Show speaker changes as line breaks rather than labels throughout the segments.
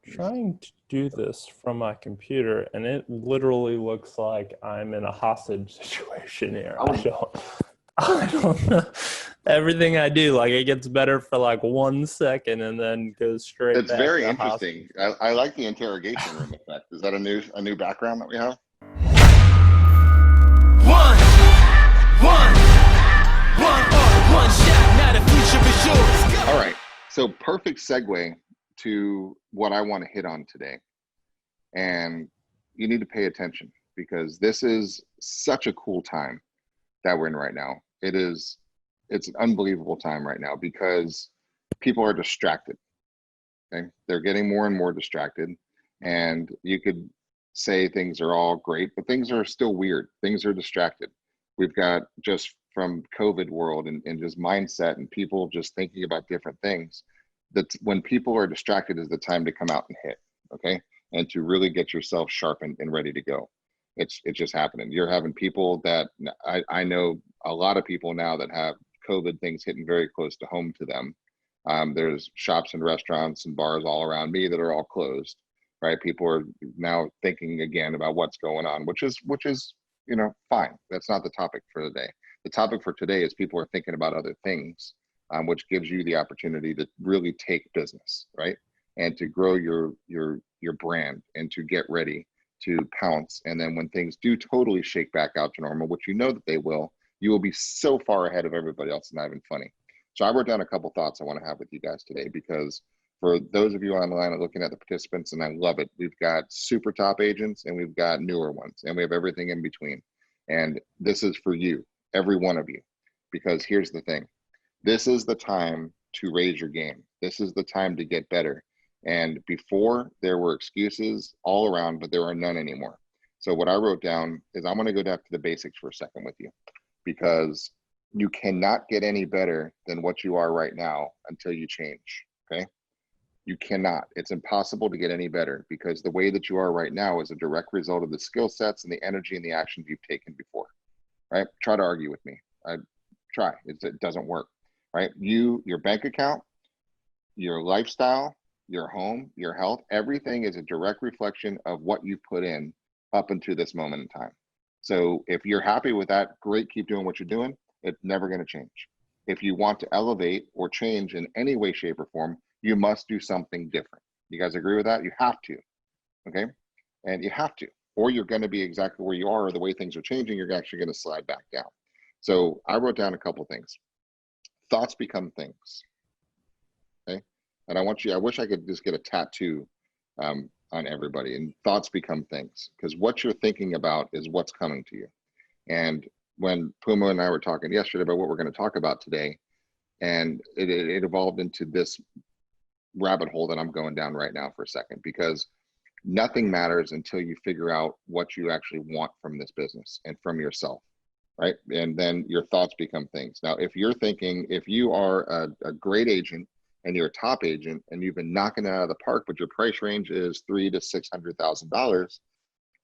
trying to do this from my computer, and it literally looks like I'm in a hostage situation here.
Oh,
I don't know. Everything I do, like it gets better for like 1 second and then goes straight
it's
back
very
to hostage.
interesting. I like the interrogation room effect. Is that a new background that we have?
One, one, one shot. Now the future is yours. Go.
All right. So perfect segue to what I want to hit on today. And you need to pay attention because this is such a cool time that we're in right now. It's an unbelievable time right now because people are distracted. Okay. They're getting more and more distracted. And you could say things are all great, but things are still weird. Things are distracted. We've got just from COVID world and just mindset and people just thinking about different things. That when people are distracted is the time to come out and hit. Okay. And to really get yourself sharpened and ready to go. It's just happening. You're having people that I know a lot of people now that have COVID things hitting very close to home to them. There's shops and restaurants and bars all around me that are all closed, right? People are now thinking again about what's going on, which is fine. That's not the topic for the day. The topic for today is people are thinking about other things, which gives you the opportunity to really take business, right? And to grow your brand and to get ready to pounce. And then when things do totally shake back out to normal, which you know that they will, you will be so far ahead of everybody else. It's not even funny. So I wrote down a couple thoughts I want to have with you guys today, because for those of you online and looking at the participants, and I love it, we've got super top agents and we've got newer ones and we have everything in between. And this is for you, every one of you, because here's the thing. This is the time to raise your game. This is the time to get better. And before, there were excuses all around, but there are none anymore. So what I wrote down is I'm going to go back to the basics for a second with you, because you cannot get any better than what you are right now until you change. Okay. You cannot. It's impossible to get any better because the way that you are right now is a direct result of the skill sets and the energy and the actions you've taken before. Right. Try to argue with me. It doesn't work. Right. Your bank account, your lifestyle, your home, your health, everything is a direct reflection of what you've put in up until this moment in time. So if you're happy with that, great, keep doing what you're doing. It's never going to change. If you want to elevate or change in any way, shape, or form, you must do something different. You guys agree with that? You have to. Okay. And you have to, or you're going to be exactly where you are, or the way things are changing, you're actually going to slide back down. So I wrote down a couple things. Thoughts become things. Okay. And I wish I could just get a tattoo on everybody. And thoughts become things, because what you're thinking about is what's coming to you. And when Puma and I were talking yesterday about what we're going to talk about today, and it evolved into this rabbit hole that I'm going down right now for a second, because nothing matters until you figure out what you actually want from this business and from yourself, right? And then your thoughts become things. Now, if you are a great agent and you're a top agent and you've been knocking it out of the park, but your price range is $300,000 to $600,000,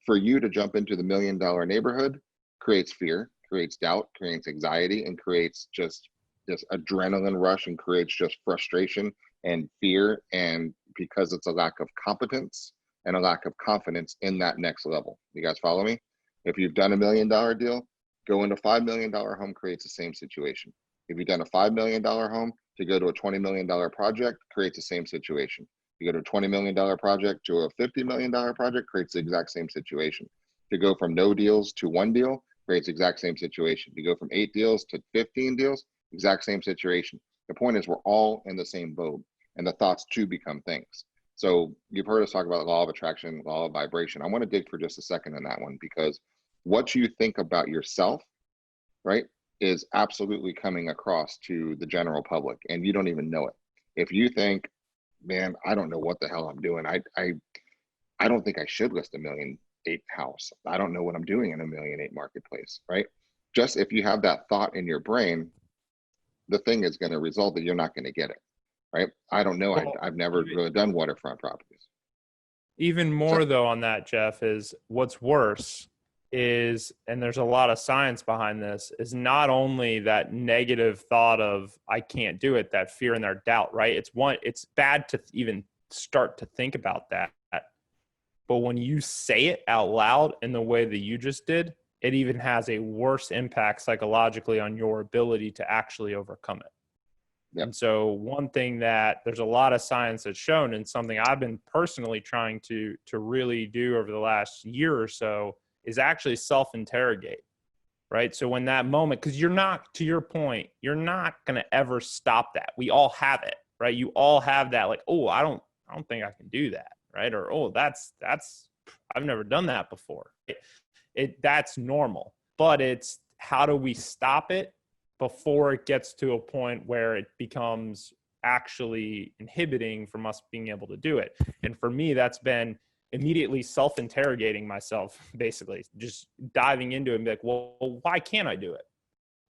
for you to jump into the $1 million neighborhood creates fear, creates doubt, creates anxiety, and creates just this adrenaline rush, and creates just frustration and fear. And because it's a lack of competence and a lack of confidence in that next level. You guys follow me? If you've done $1 million deal, go into $5 million home creates the same situation. If you've done a $5 million home, to go to a $20 million project creates the same situation. You go to a $20 million project to a $50 million project creates the exact same situation. To go from no deals to one deal creates the exact same situation. To go from 8 deals to 15 deals, exact same situation. The point is we're all in the same boat, and the thoughts too become things. So you've heard us talk about the law of attraction, law of vibration. I want to dig for just a second in that one, because what you think about yourself, right, is absolutely coming across to the general public, and you don't even know it. If you think, man, I don't know what the hell I'm doing. I don't think I should list a $1.8 million house. I don't know what I'm doing in a $1.8 million marketplace, right? Just if you have that thought in your brain, the thing is going to result that you're not going to get it, right? I don't know.
Well,
I've never really done waterfront properties.
even
So
more though on that, Jeff, is what's worse is, and there's a lot of science behind this, is not only that negative thought of I can't do it, that fear and that doubt, right? It's bad to even start to think about that. But when you say it out loud in the way that you just did, it even has a worse impact psychologically on your ability to actually overcome it.
Yep.
And so one thing that there's a lot of science that's shown, and something I've been personally trying to really do over the last year or so, is actually self-interrogate, right? So when that moment, because you're not, to your point, you're not going to ever stop that. We all have it, right? You all have that, like, oh, I don't think I can do that, right? Or, oh, that's I've never done that before. That's normal, but it's how do we stop it before it gets to a point where it becomes actually inhibiting from us being able to do it. And for me, that's been immediately self-interrogating myself, basically just diving into it and be like, well, why can't I do it?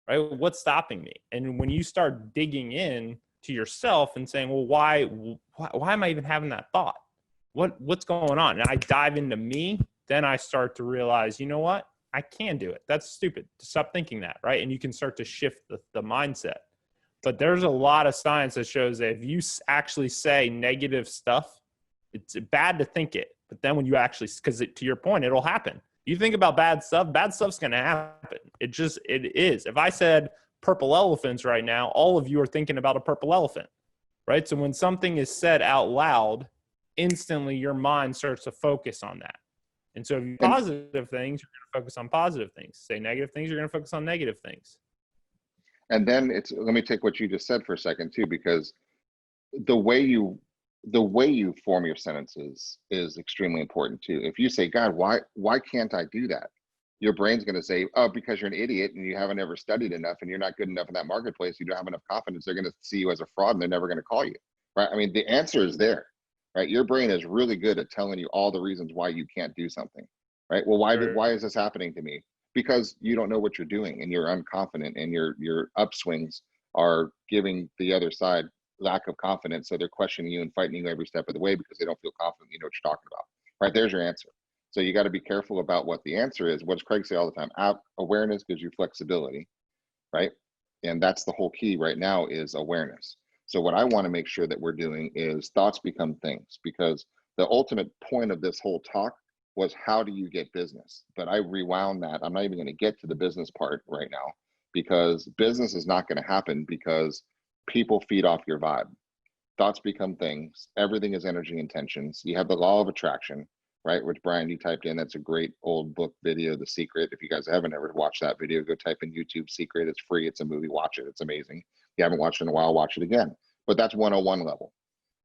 Right? What's stopping me? And when you start digging in to yourself and saying, well, why am I even having that thought? What's going on? And I dive into me, then I start to realize, you know what? I can do it. That's stupid. Stop thinking that, right? And you can start to shift the mindset. But there's a lot of science that shows that if you actually say negative stuff, it's bad to think it. But then when you actually, because to your point, it'll happen. You think about bad stuff's going to happen. It is. If I said purple elephants right now, all of you are thinking about a purple elephant, right? So when something is said out loud, instantly your mind starts to focus on that. And so if you positive things, you're going to focus on positive things. Say negative things, you're going to focus on negative things.
And then let me take what you just said for a second too, because the way you form your sentences is extremely important too. If you say, God, why can't I do that? Your brain's going to say, oh, because you're an idiot and you haven't ever studied enough and you're not good enough in that marketplace. You don't have enough confidence. They're going to see you as a fraud and they're never going to call you, right? I mean, the answer is there. Right, your brain is really good at telling you all the reasons why you can't do something. Right. Well, why is this happening to me? Because you don't know what you're doing, and you're unconfident, and your upswings are giving the other side lack of confidence. So they're questioning you and fighting you every step of the way because they don't feel confident. You know what you're talking about. Right. There's your answer. So you got to be careful about what the answer is. What does Craig say all the time? Awareness gives you flexibility. Right. And that's the whole key right now is awareness. So what I want to make sure that we're doing is thoughts become things, because the ultimate point of this whole talk was how do you get business? But I rewound that. I'm not even going to get to the business part right now, because business is not going to happen because people feed off your vibe. Thoughts become things. Everything is energy intentions. You have the law of attraction, right? Which Brian, you typed in. That's a great old book video, The Secret. If you guys haven't ever watched that video, go type in YouTube Secret. It's free. It's a movie. Watch it. It's amazing. If you haven't watched it in a while, watch it again. But that's 101 level,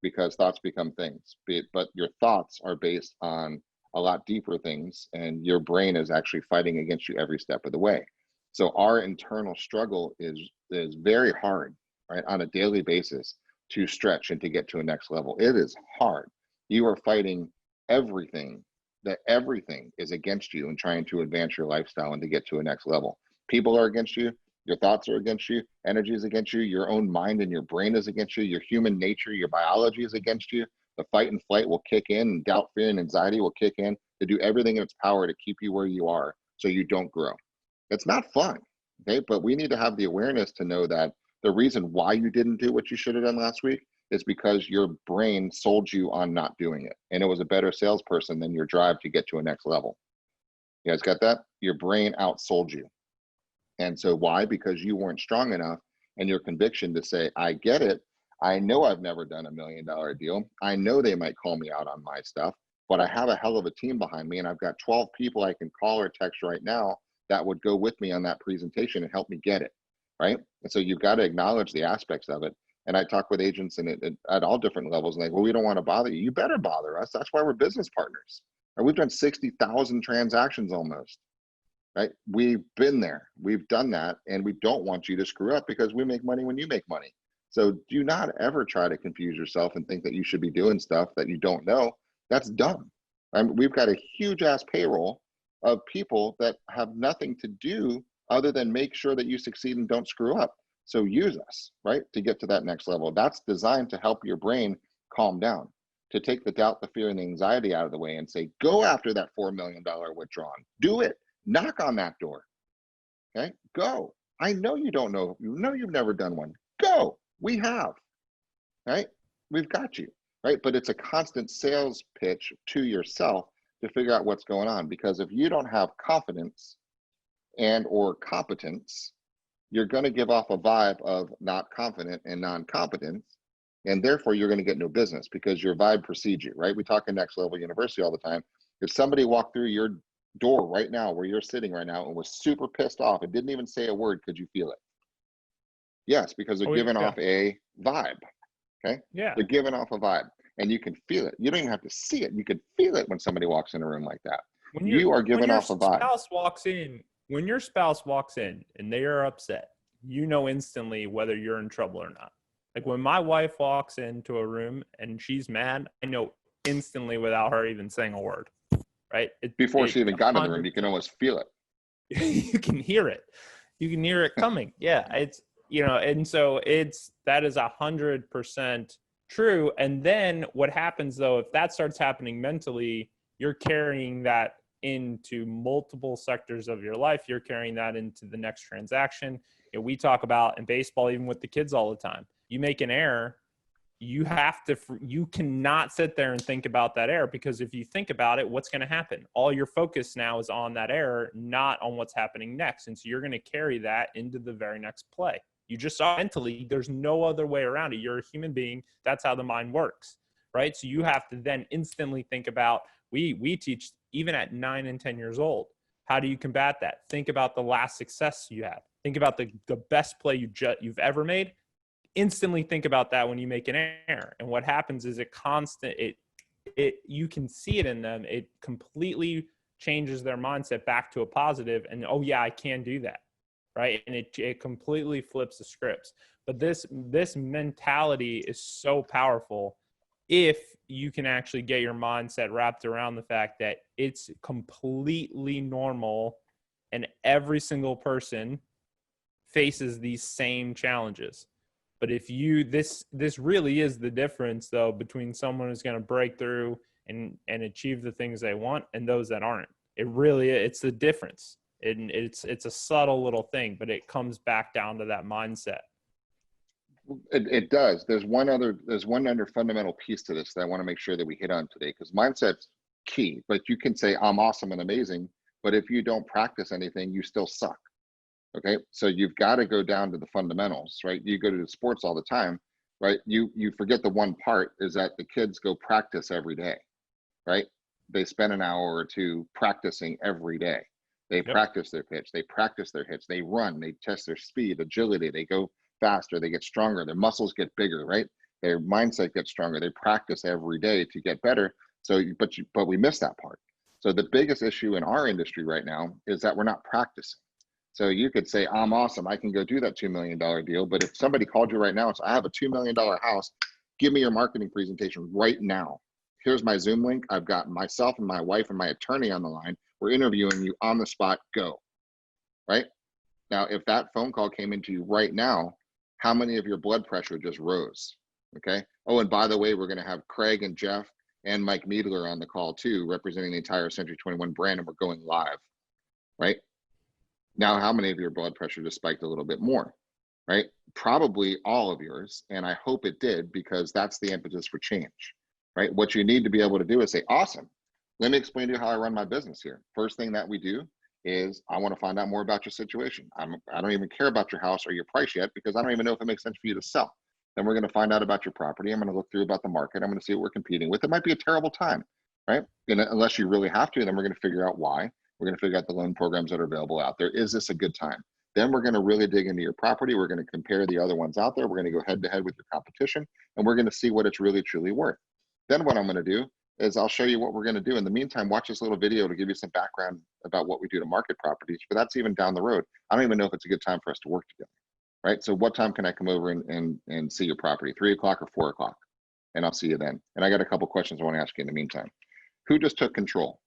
because thoughts become things. But your thoughts are based on a lot deeper things, and your brain is actually fighting against you every step of the way. So our internal struggle is very hard, right, on a daily basis to stretch and to get to a next level. It is hard. You are fighting everything is against you and trying to advance your lifestyle and to get to a next level. People are against you. Your thoughts are against you. Energy is against you. Your own mind and your brain is against you. Your human nature, your biology is against you. The fight and flight will kick in, and doubt, fear, and anxiety will kick in to do everything in its power to keep you where you are so you don't grow. It's not fun, okay? But we need to have the awareness to know that the reason why you didn't do what you should have done last week is because your brain sold you on not doing it. And it was a better salesperson than your drive to get to a next level. You guys got that? Your brain outsold you. And so why? Because you weren't strong enough in your conviction to say, I get it. I know I've never done $1 million deal. I know they might call me out on my stuff, but I have a hell of a team behind me, and I've got 12 people I can call or text right now that would go with me on that presentation and help me get it, right? And so you've got to acknowledge the aspects of it. And I talk with agents at all different levels, and they go, well, we don't want to bother you. You better bother us. That's why we're business partners. And we've done 60,000 transactions almost, right? We've been there. We've done that, and we don't want you to screw up because we make money when you make money. So do not ever try to confuse yourself and think that you should be doing stuff that you don't know. That's dumb. We've got a huge ass payroll of people that have nothing to do other than make sure that you succeed and don't screw up. So use us, right, to get to that next level. That's designed to help your brain calm down, to take the doubt, the fear, and the anxiety out of the way and say, go after that $4 million withdrawn. Do it. Knock on that door. Okay, go. I know you don't know. You know you've never done one. Go. We have, right? We've got you, right? But it's a constant sales pitch to yourself to figure out what's going on. Because if you don't have confidence and or competence, you're going to give off a vibe of not confident and non-competence, and therefore you're going to get no business because your vibe precedes you, right? We talk in Next Level University all the time. If somebody walked through your door right now where you're sitting right now and was super pissed off and didn't even say a word, could you feel it? Yes, because they're giving off a vibe. Okay.
Yeah.
They're giving off a vibe, and you can feel it. You don't even have to see it. You can feel it when somebody walks in a room like that. You are giving off a vibe.
When your spouse walks in and they are upset, you know instantly whether you're in trouble or not. Like when my wife walks into a room and she's mad, I know instantly without her even saying a word, right?
Before she even got in the room, you can almost feel it.
You can hear it. You can hear it coming. Yeah, it's, and so that is 100% true. And then what happens though, if that starts happening mentally, you're carrying that into multiple sectors of your life. You're carrying that into the next transaction. We talk about in baseball, even with the kids all the time, you make an error, you cannot sit there and think about that error, because if you think about it, what's going to happen? All your focus now is on that error, not on what's happening next. And so you're going to carry that into the very next play. You just saw mentally, there's no other way around it. You're a human being. That's how the mind works, right? So you have to then instantly think about, we teach even at 9 and 10 years old, how do you combat that? Think about the last success you had. Think about the best play you've ever made. Instantly think about that when you make an error. And what happens is you can see it in them. It completely changes their mindset back to a positive, and oh yeah, I can do that, right? And it completely flips the scripts. But this mentality is so powerful if you can actually get your mindset wrapped around the fact that it's completely normal and every single person faces these same challenges. But if this really is the difference though between someone who's going to break through and achieve the things they want and those that aren't. It's the difference. It's a subtle little thing, but it comes back down to that mindset.
It does. There's one other fundamental piece to this that I want to make sure that we hit on today, because mindset's key. But you can say I'm awesome and amazing, but if you don't practice anything, you still suck. Okay, so you've got to go down to the fundamentals, right? You go to the sports all the time, right? You forget the one part is that the kids go practice every day, right? They spend an hour or two practicing every day. They practice their pitch, they practice their hits, they run, they test their speed, agility, they go faster, they get stronger, their muscles get bigger, right? Their mindset gets stronger. They practice every day to get better. So, but we miss that part. So the biggest issue in our industry right now is that we're not practicing. So you could say, I'm awesome, I can go do that $2 million deal. But if somebody called you right now and said, I have a $2 million house, give me your marketing presentation right now. Here's my Zoom link. I've got myself and my wife and my attorney on the line. We're interviewing you on the spot, go. Right? Now, if that phone call came into you right now, how many of your blood pressure just rose? Okay. Oh, and by the way, we're going to have Craig and Jeff and Mike Meadler on the call too, representing the entire Century 21 brand, and we're going live. Right? Now, how many of your blood pressure just spiked a little bit more, right? Probably all of yours. And I hope it did, because that's the impetus for change, right? What you need to be able to do is say, awesome, let me explain to you how I run my business here. First thing that we do is I want to find out more about your situation. I don't even care about your house or your price yet, because I don't even know if it makes sense for you to sell. Then we're going to find out about your property. I'm going to look through about the market. I'm going to see what we're competing with. It might be a terrible time, right? And unless you really have to, then we're going to figure out why. We're going to figure out the loan programs that are available out there. Is this a good time? Then we're going to really dig into your property. We're going to compare the other ones out there. We're going to go head to head with your competition, and we're going to see what it's really, truly worth. Then what I'm going to do is I'll show you what we're going to do. In the meantime, watch this little video to give you some background about what we do to market properties, but that's even down the road. I don't even know if it's a good time for us to work together, right? So what time can I come over and see your property? 3 o'clock or 4 o'clock? And I'll see you then. And I got a couple questions I want to ask you in the meantime. Who just took control?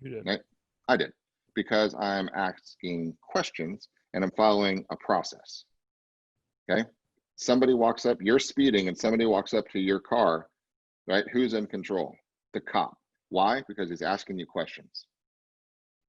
You did.
Right? I did, because I'm asking questions and I'm following a process. Okay. Somebody walks up, you're speeding, and somebody walks up to your car, right? Who's in control? The cop. Why? Because he's asking you questions,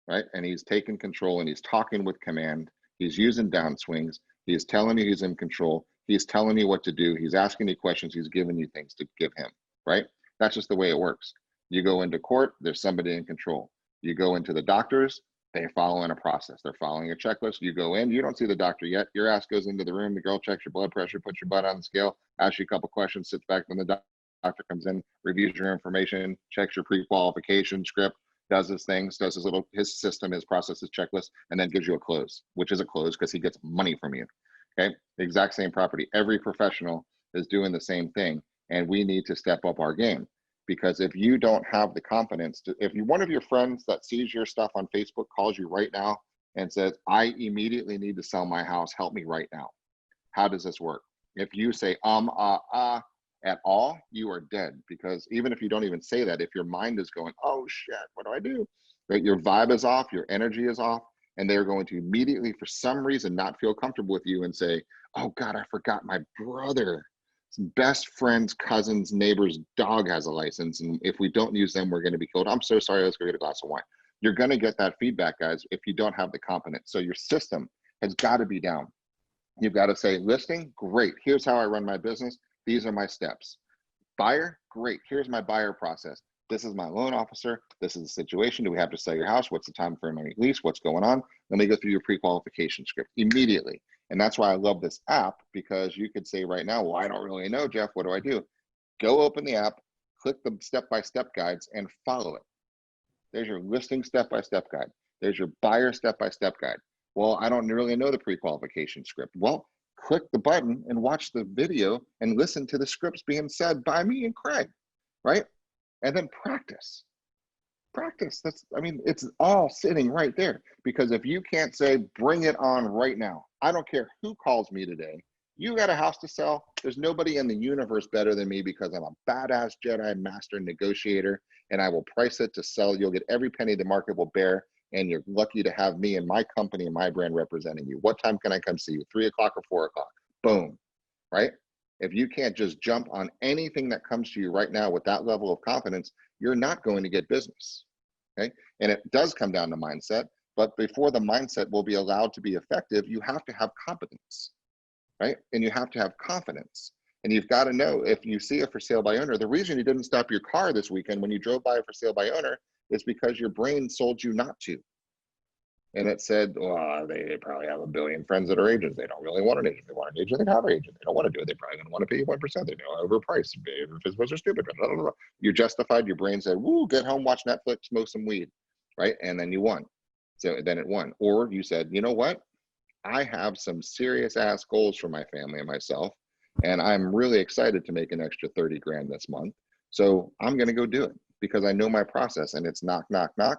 right? And he's taking control, and he's talking with command. He's using downswings. He's telling you he's in control. He's telling you what to do. He's asking you questions. He's giving you things to give him, right? That's just the way it works. You go into court, there's somebody in control. You go into the doctors, they're following a process. They're following a checklist. You go in, you don't see the doctor yet. Your ass goes into the room. The girl checks your blood pressure, puts your butt on the scale, asks you a couple questions, sits back when the doctor comes in, reviews your information, checks your pre-qualification script, does his things, does his system, his process, his checklist, and then gives you a close, which is a close because he gets money from you. Okay, the exact same property. Every professional is doing the same thing, and we need to step up our game. Because if you don't have the confidence to, if one of your friends that sees your stuff on Facebook calls you right now and says, I immediately need to sell my house, help me right now. How does this work? If you say, at all, you are dead. Because even if you don't even say that, if your mind is going, oh shit, what do I do? Right? Your vibe is off, your energy is off, and they're going to immediately, for some reason, not feel comfortable with you and say, oh God, I forgot my brother. Best friend's cousin's neighbor's dog has a license, and if we don't use them, we're going to be killed. I'm so sorry, let's go get a glass of wine. You're going to get that feedback, guys, if you don't have the confidence. So your system has got to be down. You've got to say, listing, great, here's how I run my business, these are my steps. Buyer, great, here's my buyer process, this is my loan officer, this is the situation, do we have to sell your house, what's the time frame on your lease, what's going on? Let me go through your pre-qualification script immediately. And that's why I love this app, because you could say right now, well, I don't really know, Jeff, what do I do? Go open the app, click the step-by-step guides and follow it. There's your listing step-by-step guide. There's your buyer step-by-step guide. Well, I don't really know the pre-qualification script. Well, click the button and watch the video and listen to the scripts being said by me and Craig, right? And then practice. Practice. It's all sitting right there. Because if you can't say, bring it on right now, I don't care who calls me today, you got a house to sell, there's nobody in the universe better than me, because I'm a badass Jedi master negotiator, and I will price it to sell. You'll get every penny the market will bear, and you're lucky to have me and my company and my brand representing you. What time can I come see you? 3 o'clock or 4 o'clock? Boom, right? If you can't just jump on anything that comes to you right now with that level of confidence, you're not going to get business, okay? And it does come down to mindset, but before the mindset will be allowed to be effective, you have to have competence, right? And you have to have confidence. And you've got to know, if you see a for sale by owner, the reason you didn't stop your car this weekend when you drove by a for sale by owner is because your brain sold you not to. And it said, well, they probably have a billion friends that are agents. They don't really want an agent. They want an agent. They have an agent. They don't want to do it. They're probably going to want to pay you 1%. They know overpriced. If are stupid. Blah, blah, blah. You justified. Your brain said, woo, get home, watch Netflix, smoke some weed, right? And then you won. So then it won. Or you said, you know what? I have some serious ass goals for my family and myself, and I'm really excited to make an extra 30 grand this month. So I'm going to go do it because I know my process, and it's knock, knock, knock.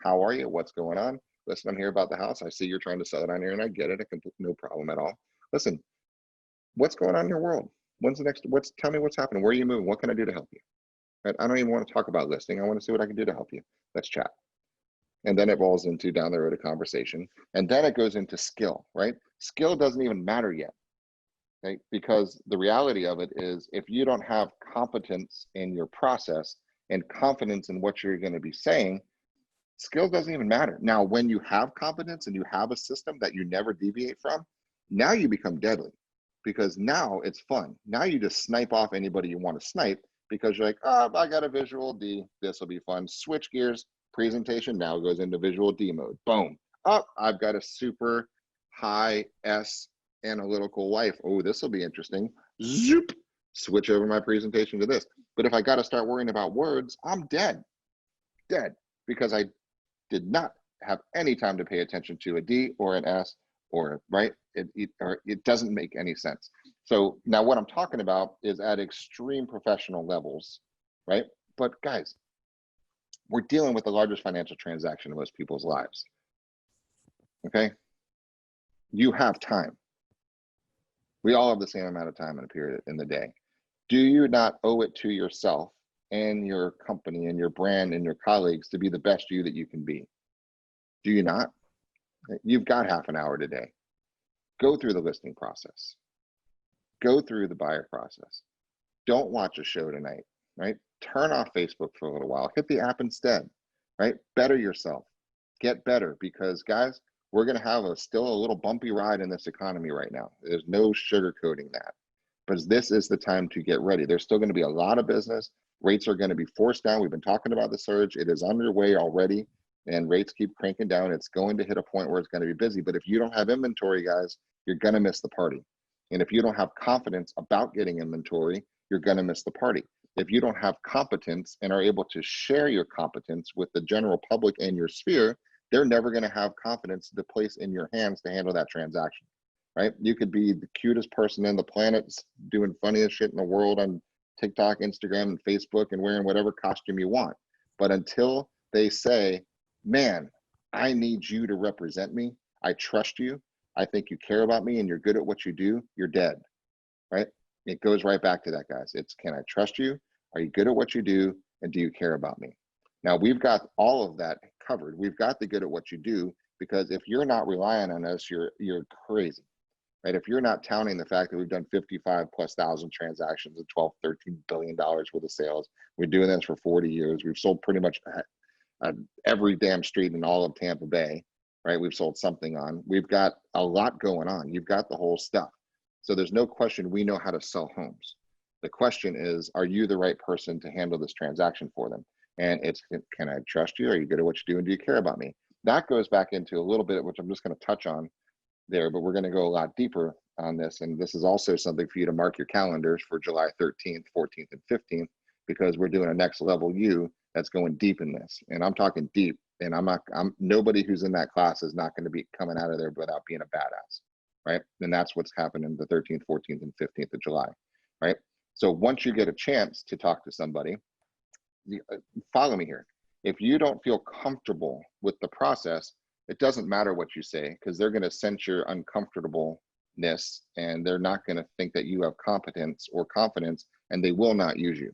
How are you? What's going on? Listen, I'm here about the house. I see you're trying to sell it on here, and I get it. No problem at all. Listen, what's going on in your world? When's the next, tell me what's happening. Where are you moving? What can I do to help you? Right? I don't even want to talk about listing. I want to see what I can do to help you. Let's chat. And then it rolls into down the road a conversation. And then it goes into skill, right? Skill doesn't even matter yet, right? Because the reality of it is, if you don't have competence in your process and confidence in what you're going to be saying, skill doesn't even matter. Now, when you have competence and you have a system that you never deviate from, now you become deadly, because now it's fun. Now you just snipe off anybody you want to snipe, because you're like, oh, I got a visual D. This will be fun. Switch gears. Presentation now goes into visual D mode. Boom. Oh, I've got a super high S analytical life. Oh, this will be interesting. Zoop. Switch over my presentation to this. But if I got to start worrying about words, I'm dead. Dead. Because I did not have any time to pay attention to a D or an S, or right. It doesn't make any sense. So now what I'm talking about is at extreme professional levels, right? But guys, we're dealing with the largest financial transaction in most people's lives. Okay? You have time. We all have the same amount of time in a period in the day. Do you not owe it to yourself and your company and your brand and your colleagues to be the best you that you can be? Do you not? You've got half an hour today. Go through the listing process. Go through the buyer process. Don't watch a show tonight, right? Turn off Facebook for a little while. Hit the app instead, right? Better yourself. Get better, because guys, we're going to have still a little bumpy ride in this economy right now. There's no sugarcoating that. But this is the time to get ready. There's still going to be a lot of business. Rates are going to be forced down. We've been talking about the surge. It is underway already, and rates keep cranking down. It's going to hit a point where it's going to be busy. But if you don't have inventory, guys, you're going to miss the party. And if you don't have confidence about getting inventory, you're going to miss the party. If you don't have competence and are able to share your competence with the general public and your sphere, they're never going to have confidence to place in your hands to handle that transaction, right? You could be the cutest person in the planet, doing funniest shit in the world on TikTok, Instagram, and Facebook, and wearing whatever costume you want. But until they say, man, I need you to represent me, I trust you, I think you care about me, and you're good at what you do, you're dead, right? It goes right back to that, guys. It's, can I trust you? Are you good at what you do? And do you care about me? Now, we've got all of that covered. We've got the good at what you do, because if you're not relying on us, you're crazy, right? If you're not touting the fact that we've done 55,000+ transactions and $12, $13 billion worth of sales, we're doing this for 40 years. We've sold pretty much every damn street in all of Tampa Bay, right? We've sold something on. We've got a lot going on. You've got the whole stuff. So there's no question we know how to sell homes. The question is, are you the right person to handle this transaction for them? And it's, can I trust you? Are you good at what you do? And do you care about me? That goes back into a little bit, which I'm just going to touch on there, but we're going to go a lot deeper on this. And this is also something for you to mark your calendars for July 13th, 14th, and 15th, because we're doing a next level you that's going deep in this. And I'm talking deep, and nobody who's in that class is not going to be coming out of there without being a badass, right? And that's what's happening the 13th, 14th, and 15th of July, right? So once you get a chance to talk to somebody, follow me here. If you don't feel comfortable with the process, it doesn't matter what you say, because they're going to sense your uncomfortableness, and they're not going to think that you have competence or confidence, and they will not use you.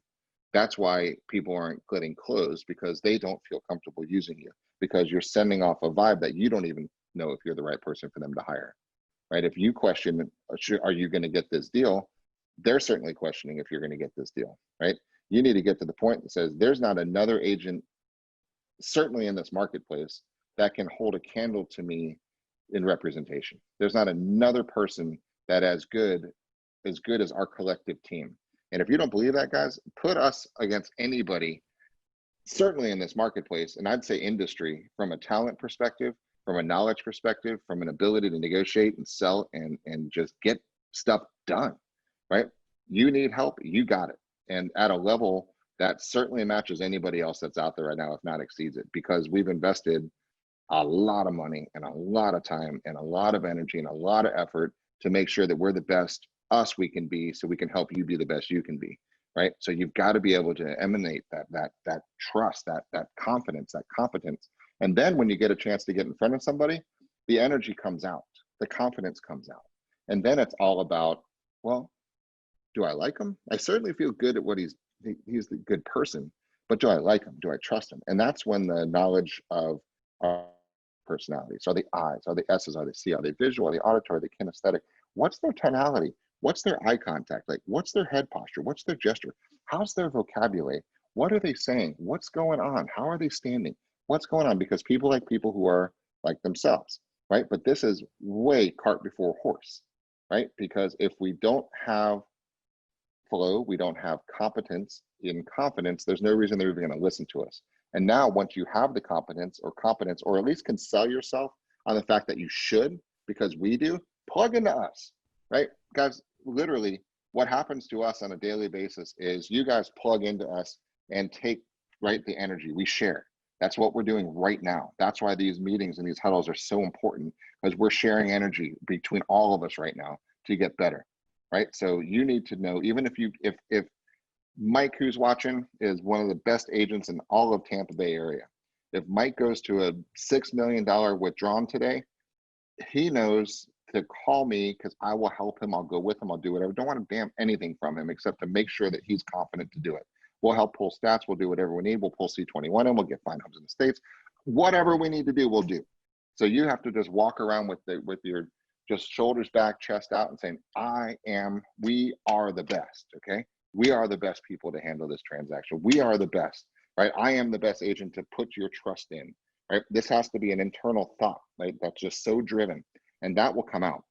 That's why people aren't getting closed, because they don't feel comfortable using you, because you're sending off a vibe that you don't even know if you're the right person for them to hire, right? If you question, are you going to get this deal? They're certainly questioning if you're going to get this deal, right? You need to get to the point that says there's not another agent, certainly in this marketplace, that can hold a candle to me in representation. There's not another person that as good as our collective team. And if you don't believe that, guys, put us against anybody, certainly in this marketplace, and I'd say industry, from a talent perspective, from a knowledge perspective, from an ability to negotiate and sell and just get stuff done, right? You need help, you got it. And at a level that certainly matches anybody else that's out there right now, if not exceeds it, because we've invested a lot of money and a lot of time and a lot of energy and a lot of effort to make sure that we're the best us we can be, so we can help you be the best you can be, right? So you've got to be able to emanate that trust, that confidence, that competence. And then when you get a chance to get in front of somebody, the energy comes out, the confidence comes out. And then it's all about, well, do I like him? I certainly feel good at what he's the good person, but do I like him? Do I trust him? And that's when the knowledge of our personalities, are they I's, are they S's, are they C, are they visual, are they auditory, are they kinesthetic? What's their tonality? What's their eye contact? Like, what's their head posture? What's their gesture? How's their vocabulary? What are they saying? What's going on? How are they standing? What's going on? Because people like people who are like themselves, right? But this is way cart before horse, right? Because if we don't have flow, we don't have competence in confidence, there's no reason they're even going to listen to us. And now once you have the competence, or at least can sell yourself on the fact that you should, because we do, plug into us, right? Guys, literally what happens to us on a daily basis is you guys plug into us and take, right, the energy we share. That's what we're doing right now. That's why these meetings and these huddles are so important, because we're sharing energy between all of us right now to get better. Right? So you need to know, even if Mike, who's watching, is one of the best agents in all of Tampa Bay area. If Mike goes to a $6 million withdrawn today, he knows to call me, because I will help him. I'll go with him. I'll do whatever. Don't want to damn anything from him except to make sure that he's confident to do it. We'll help pull stats. We'll do whatever we need. We'll pull C21 and we'll get fine homes in the States. Whatever we need to do, we'll do. So you have to just walk around with your just shoulders back, chest out, and saying, we are the best, okay? We are the best people to handle this transaction. We are the best, right? I am the best agent to put your trust in, right? This has to be an internal thought, right? That's just so driven, and that will come out.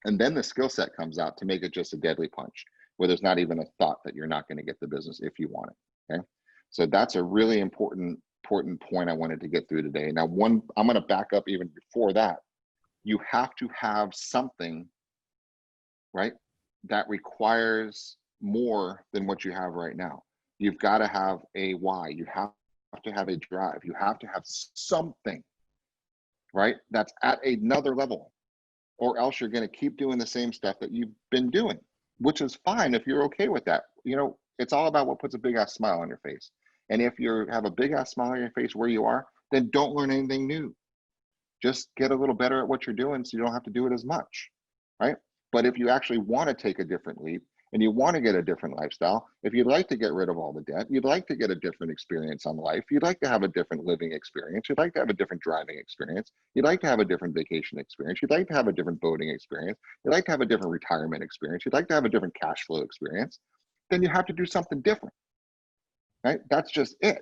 And then the skill set comes out to make it just a deadly punch. where there's not even a thought that you're not going to get the business if you want it. Okay. So that's a really important point I wanted to get through today. Now, I'm going to back up even before that. You have to have something, right, that requires more than what you have right now. You've got to have a why. You have to have a drive. You have to have something, right, that's at another level, or else you're going to keep doing the same stuff that you've been doing, which is fine if you're okay with that. You know, it's all about what puts a big ass smile on your face. And if you have a big ass smile on your face where you are, then don't learn anything new. Just get a little better at what you're doing so you don't have to do it as much, right? But if you actually want to take a different leap and you want to get a different lifestyle, if you'd like to get rid of all the debt, you'd like to get a different experience on life, you'd like to have a different living experience, you'd like to have a different driving experience, you'd like to have a different vacation experience, you'd like to have a different boating experience, you'd like to have a different retirement experience, you'd like to have a different cash flow experience, then you have to do something different, right? That's just it.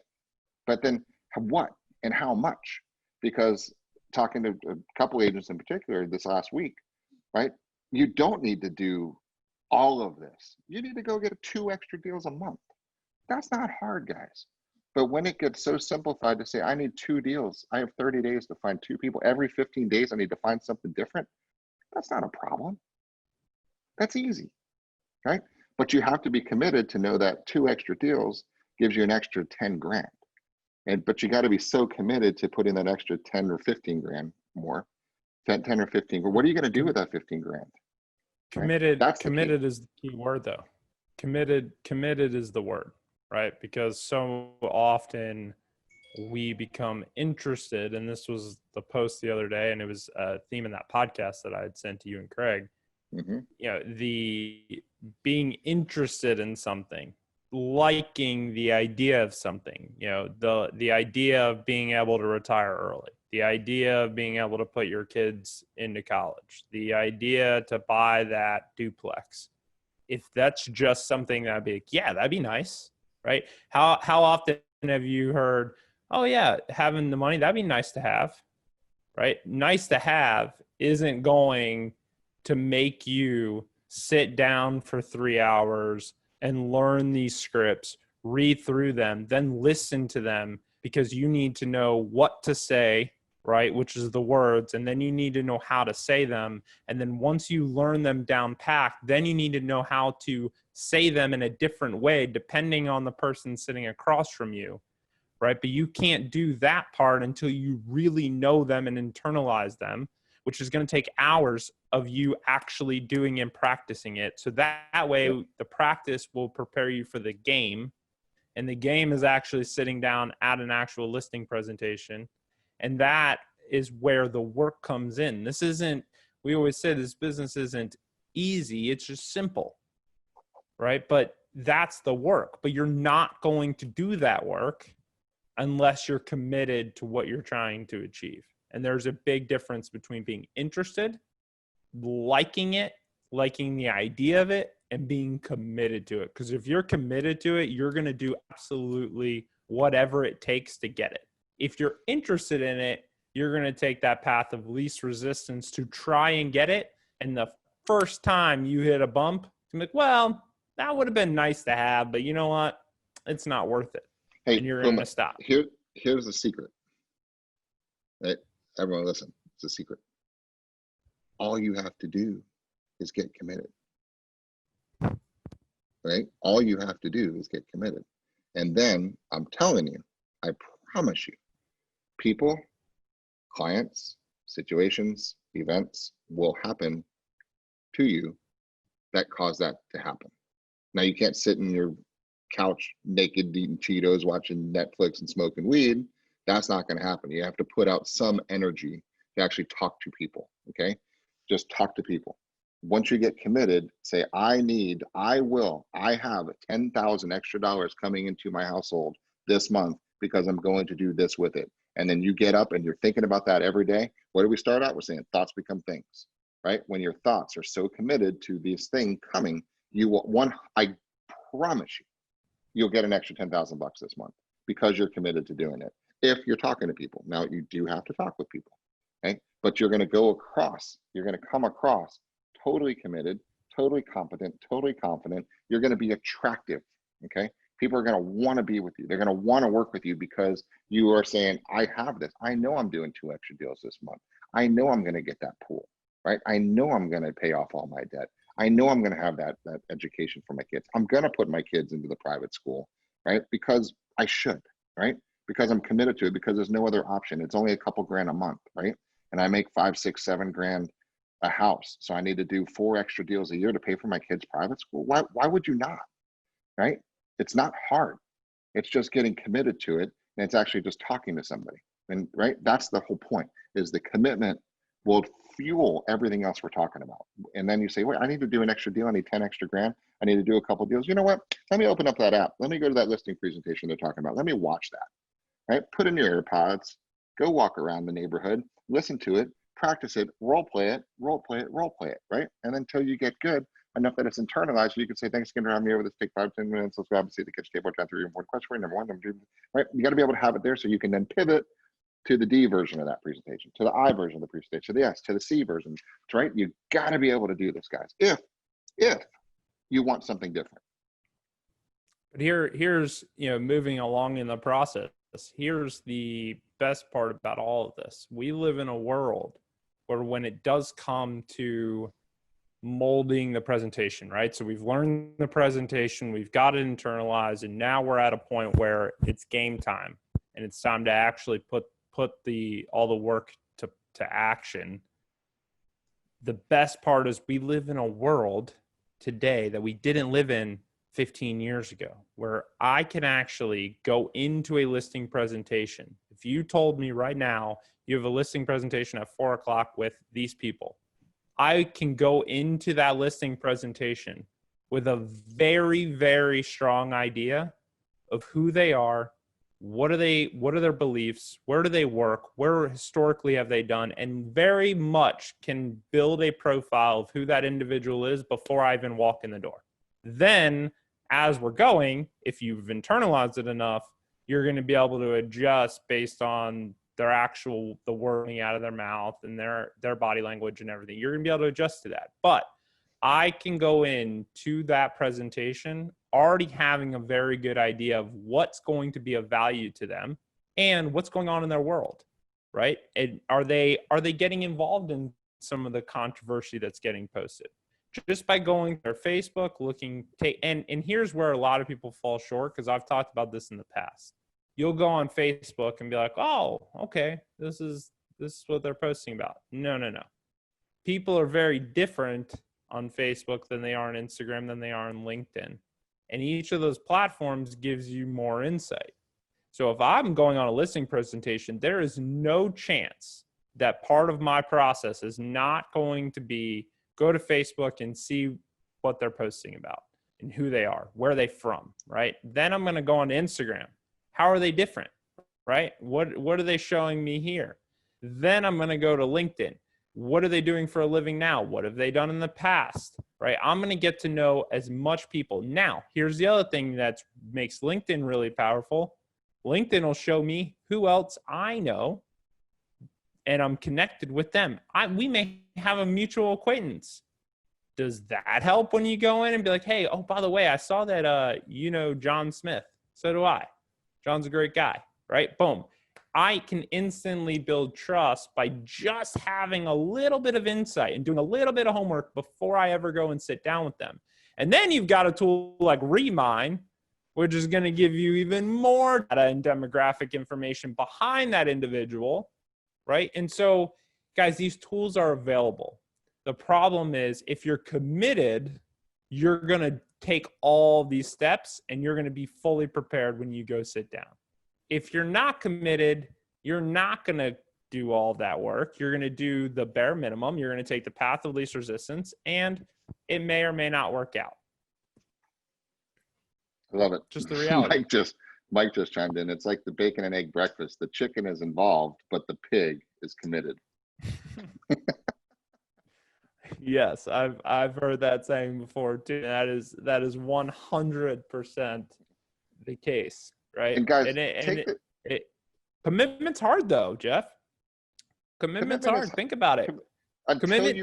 But then what and how much? Because talking to a couple agents in particular this last week, right? You don't need to do all of this. You need to go get 2 extra deals a month. That's not hard, guys. But when it gets so simplified to say, I need 2 deals, I have 30 days to find 2 people. Every 15 days, I need to find something different. That's not a problem. That's easy, right? But you have to be committed to know that 2 extra deals gives you an extra 10 grand. But you got to be so committed to putting that extra 10 or 15 grand more, 10 or 15. What are you going to do with that 15 grand?
Committed,
right?
committed is the key word though. Committed is the word, right? Because so often we become interested, and this was the post the other day, and it was a theme in that podcast that I had sent to you and Craig.
Mm-hmm.
You know, the being interested in something, liking the idea of something, you know, the idea of being able to retire early, the idea of being able to put your kids into college, the idea to buy that duplex. If that's just something that'd be like, yeah, that'd be nice, right? How often have you heard, oh yeah, having the money, that'd be nice to have, right? Nice to have isn't going to make you sit down for 3 hours and learn these scripts, read through them, then listen to them, because you need to know what to say, right? Which is the words. And then you need to know how to say them. And then once you learn them down packed, then you need to know how to say them in a different way, depending on the person sitting across from you, right? But you can't do that part until you really know them and internalize them, which is going to take hours of you actually doing and practicing it. So that way the practice will prepare you for the game. And the game is actually sitting down at an actual listing presentation. And that is where the work comes in. This isn't, we always say this business isn't easy. It's just simple, right? But that's the work. But you're not going to do that work unless you're committed to what you're trying to achieve. And there's a big difference between being interested, liking it, liking the idea of it, and being committed to it. Because if you're committed to it, you're going to do absolutely whatever it takes to get it. If you're interested in it, you're going to take that path of least resistance to try and get it. And the first time you hit a bump, you're like, well, that would have been nice to have, but you know what? It's not worth it.
Hey,
and you're going to stop.
Here's the secret. Right? Everyone listen, it's a secret. All you have to do is get committed. Right? All you have to do is get committed. And then I'm telling you, I promise you, people, clients, situations, events will happen to you that cause that to happen. Now you can't sit in your couch naked eating Cheetos, watching Netflix and smoking weed. That's not going to happen. You have to put out some energy to actually talk to people. Okay. Just talk to people. Once you get committed, say, I have 10,000 extra dollars coming into my household this month because I'm going to do this with it. And then you get up and you're thinking about that every day. Where do we start out? We're saying thoughts become things, right? When your thoughts are so committed to this thing coming, you will, I promise you, you'll get an extra 10,000 bucks this month because you're committed to doing it. If you're talking to people. Now you do have to talk with people, okay? But you're going to come across totally committed, totally competent, totally confident. You're going to be attractive. Okay. People are going to want to be with you. They're going to want to work with you because you are saying, I have this. I know I'm doing 2 extra deals this month. I know I'm going to get that pool, right? I know I'm going to pay off all my debt. I know I'm going to have that education for my kids. I'm going to put my kids into the private school, right? Because I should, right? Because I'm committed to it, because there's no other option. It's only a couple grand a month, right? And I make 5, 6, 7 grand a house. So I need to do 4 extra deals a year to pay for my kids' private school. Why would you not, right? It's not hard. It's just getting committed to it. And it's actually just talking to somebody. And right, that's the whole point, is the commitment will fuel everything else we're talking about. And then you say, wait, I need to do an extra deal. I need 10 extra grand. I need to do a couple deals. You know what? Let me open up that app. Let me go to that listing presentation they're talking about. Let me watch that, right? Put in your AirPods, go walk around the neighborhood, listen to it, practice it, role play it, role play it, role play it, right? And until you get good enough that it's internalized, so you can say, thanks again for having me over. This take 5, 10 minutes. Let's grab and see the kitchen table. Down 3 important questions for you. Number 1, number 2, right? You got to be able to have it there so you can then pivot to the D version of that presentation, to the I version of the presentation, to the S, to the C version, right? You got to be able to do this, guys, if you want something different.
But here's, moving along in the process, here's the best part about all of this. We live in a world where when it does come to molding the presentation, right? So we've learned the presentation, we've got it internalized, and now we're at a point where it's game time and it's time to actually put all the work to action. The best part is we live in a world today that we didn't live in 15 years ago, where I can actually go into a listing presentation. If you told me right now you have a listing presentation at 4 o'clock with these people, I can go into that listing presentation with a very, very strong idea of who they are, what are their beliefs, where do they work, where historically have they done, and very much can build a profile of who that individual is before I even walk in the door. Then as we're going, if you've internalized it enough, you're going to be able to adjust based on the wording out of their mouth and their body language and everything. You're going to be able to adjust to that. But I can go into that presentation already having a very good idea of what's going to be of value to them and what's going on in their world, right? And are they getting involved in some of the controversy that's getting posted? Just by going to their Facebook, and here's where a lot of people fall short, because I've talked about this in the past. You'll go on Facebook and be like, oh, okay, this is what they're posting about. No. People are very different on Facebook than they are on Instagram, than they are on LinkedIn. And each of those platforms gives you more insight. So if I'm going on a listing presentation, there is no chance that part of my process is not going to be go to Facebook and see what they're posting about and who they are, where they're from, right? Then I'm going to go on to Instagram. How are they different, right? What are they showing me here? Then I'm going to go to LinkedIn. What are they doing for a living now? What have they done in the past, right? I'm going to get to know as much people. Now, here's the other thing that makes LinkedIn really powerful. LinkedIn will show me who else I know, and I'm connected with them. We may have a mutual acquaintance. Does that help when you go in and be like, hey, oh, by the way, I saw that John Smith. So do I. John's a great guy, right? Boom. I can instantly build trust by just having a little bit of insight and doing a little bit of homework before I ever go and sit down with them. And then you've got a tool like Remine, which is going to give you even more data and demographic information behind that individual, right? And so, guys, these tools are available. The problem is if you're committed, you're going to take all these steps and you're going to be fully prepared when you go sit down. If you're not committed, you're not going to do all that work. You're going to do the bare minimum. You're going to take the path of least resistance, and it may or may not work out.
I love it.
Just the reality.
Mike just chimed in. It's like the bacon and egg breakfast. The chicken is involved, but the pig is committed.
Yes, I've heard that saying before too. That is 100% the case, right?
And guys,
commitment's hard though, Jeff. Commitment's hard. Think about it.
Commitment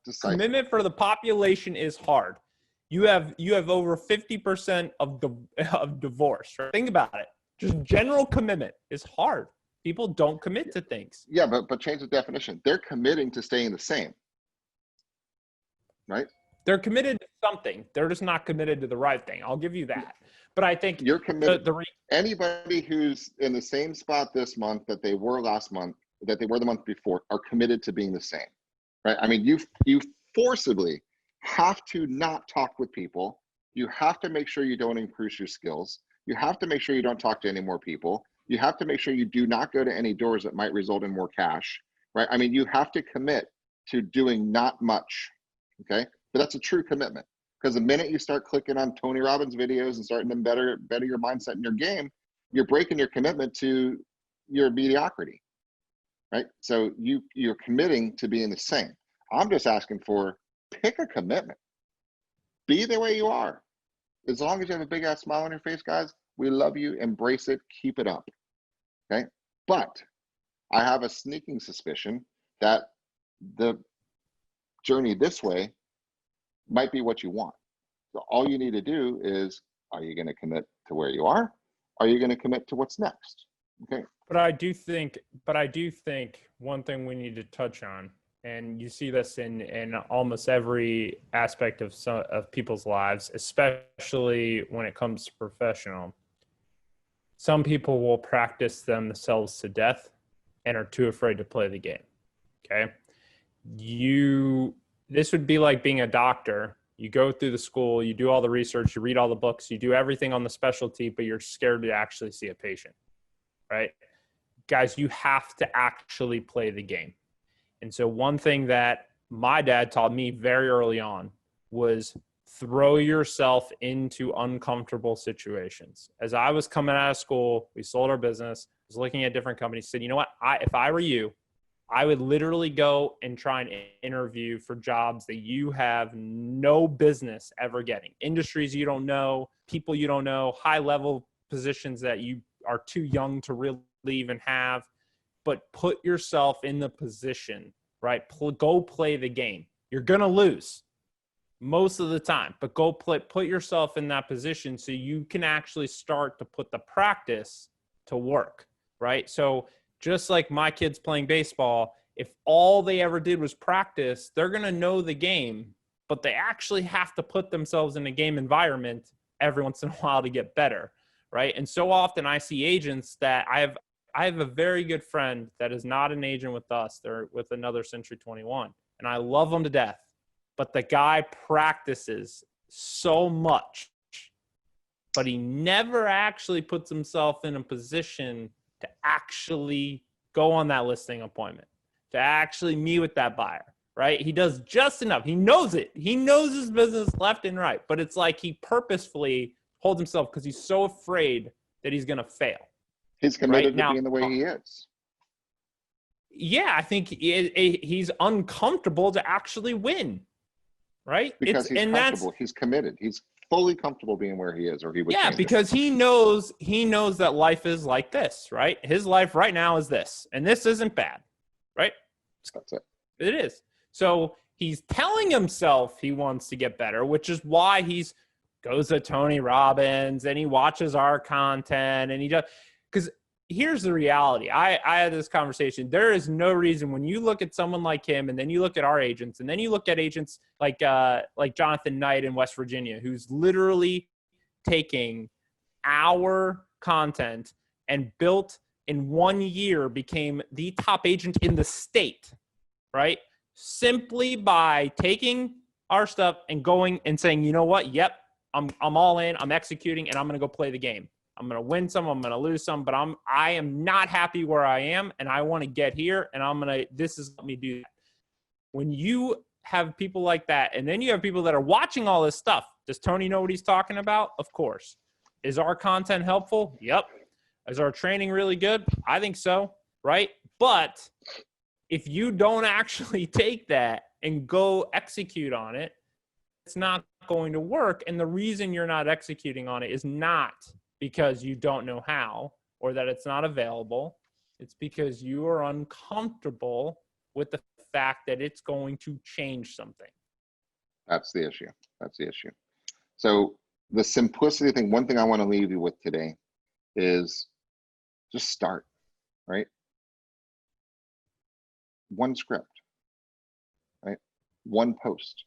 decipher.
Commitment for the population is hard. You have over 50% of divorce. Right? Think about it. Just general commitment is hard. People don't commit to things.
Yeah, but change the definition. They're committing to staying the same, right?
They're committed to something. They're just not committed to the right thing. I'll give you that. But I think
you're committed. Anybody who's in the same spot this month that they were last month, that they were the month before, are committed to being the same, right? I mean, you forcibly have to not talk with people. You have to make sure you don't increase your skills. You have to make sure you don't talk to any more people. You have to make sure you do not go to any doors that might result in more cash, right? I mean, you have to commit to doing not much, okay? But that's a true commitment, because the minute you start clicking on Tony Robbins videos and starting to better your mindset and your game, you're breaking your commitment to your mediocrity, right? So you're committing to being the same. I'm just asking for, pick a commitment. Be the way you are. As long as you have a big ass smile on your face, guys, we love you. Embrace it. Keep it up. Okay. But I have a sneaking suspicion that the journey this way might be what you want. So all you need to do is, are you going to commit to where you are? Are you going to commit to what's next? Okay.
But I do think one thing we need to touch on, and you see this in almost every aspect of people's lives, especially when it comes to professional. Some people will practice themselves to death and are too afraid to play the game. Okay. This would be like being a doctor. You go through the school, you do all the research, you read all the books, you do everything on the specialty, but you're scared to actually see a patient, right? Guys, you have to actually play the game. And so one thing that my dad taught me very early on was throw yourself into uncomfortable situations. As I was coming out of school, we sold our business, was looking at different companies, said, you know what, if I were you, I would literally go and try and interview for jobs that you have no business ever getting. Industries you don't know, people you don't know, high-level positions that you are too young to really even have. But put yourself in the position, right? Go play the game. You're going to lose most of the time, but go put yourself in that position so you can actually start to put the practice to work, right? So just like my kids playing baseball, if all they ever did was practice, they're going to know the game, but they actually have to put themselves in a game environment every once in a while to get better, right? And so often I see agents that I have a very good friend that is not an agent with us. They're with another Century 21, and I love them to death. But the guy practices so much, but he never actually puts himself in a position to actually go on that listing appointment, to actually meet with that buyer, right? He does just enough. He knows it. He knows his business left and right, but it's like he purposefully holds himself because he's so afraid that he's going to fail.
He's committed to being the way he is.
Yeah, I think he's uncomfortable to actually win, right?
Because he's comfortable. He's committed. He's fully comfortable being where he is, or he would.
Yeah, because he knows that life is like this, right? His life right now is this, and this isn't bad, right?
That's it.
It is. So he's telling himself he wants to get better, which is why he's goes to Tony Robbins and he watches our content and he does. Because here's the reality. I had this conversation. There is no reason when you look at someone like him and then you look at our agents and then you look at agents like Jonathan Knight in West Virginia, who's literally taking our content and built in 1 year, became the top agent in the state, right? Simply by taking our stuff and going and saying, you know what? Yep, I'm all in. I'm executing and I'm going to go play the game. I'm going to win some, I'm going to lose some, but I am not happy where I am and I want to get here and this is let me do that. When you have people like that and then you have people that are watching all this stuff, does Tony know what he's talking about? Of course. Is our content helpful? Yep. Is our training really good? I think so, right? But if you don't actually take that and go execute on it, it's not going to work. And the reason you're not executing on it is not because you don't know how or that it's not available. It's because you are uncomfortable with the fact that it's going to change something.
That's the issue. That's the issue. So the simplicity thing, one thing I want to leave you with today is just start, right? One script, right? One post,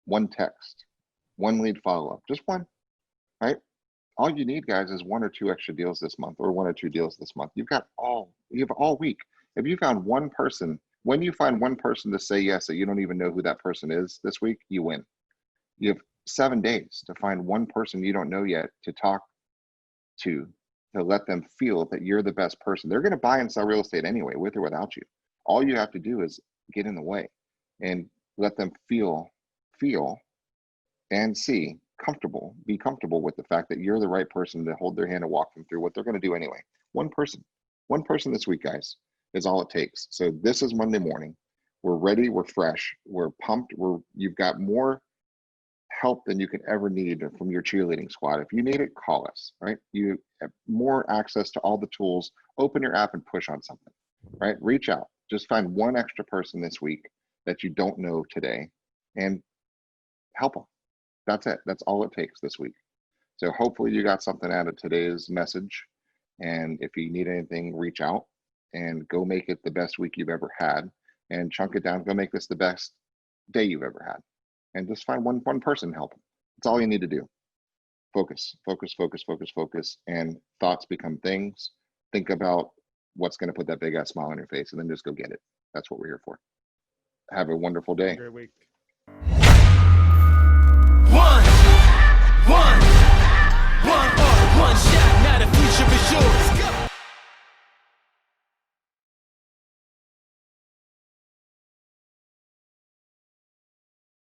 one text, one lead follow-up, just one, right? All you need, guys, is 1 or 2 extra deals this month, or 1 or 2 deals this month. You have all week. If you found one person, when you find one person to say yes that you don't even know who that person is this week, you win. You have 7 days to find one person you don't know yet to talk to let them feel that you're the best person. They're going to buy and sell real estate anyway, with or without you. All you have to do is get in the way and let them feel and be comfortable with the fact that you're the right person to hold their hand and walk them through what they're going to do anyway. One person this week, guys, is all it takes. So this is Monday morning. We're ready. We're fresh. We're pumped. You've got more help than you can ever need from your cheerleading squad. If you need it, call us, right? You have more access to all the tools. Open your app and push on something, right? Reach out. Just find one extra person this week that you don't know today and help them. That's it. That's all it takes this week. So hopefully you got something out of today's message. And if you need anything, reach out and go make it the best week you've ever had, and chunk it down. Go make this the best day you've ever had. And just find one person to help them. That's all you need to do. Focus, and thoughts become things. Think about what's going to put that big ass smile on your face, and then just go get it. That's what we're here for. Have a wonderful day.
Great week.